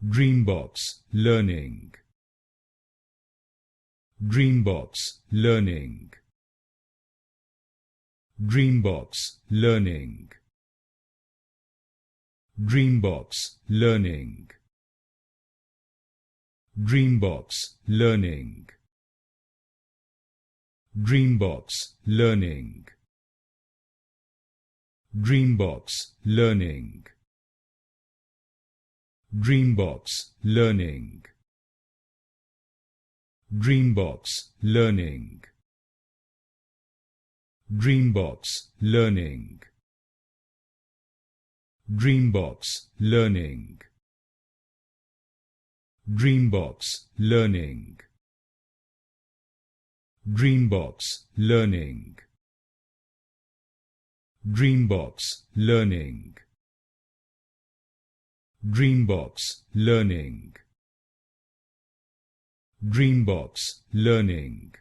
DreamBox Learning. DreamBox Learning. DreamBox Learning. DreamBox Learning. DreamBox Learning. DreamBox Learning. DreamBox Learning. DreamBox Learning. DreamBox Learning. DreamBox Learning. DreamBox Learning. DreamBox Learning. DreamBox Learning. DreamBox Learning. DreamBox Learning. DreamBox Learning.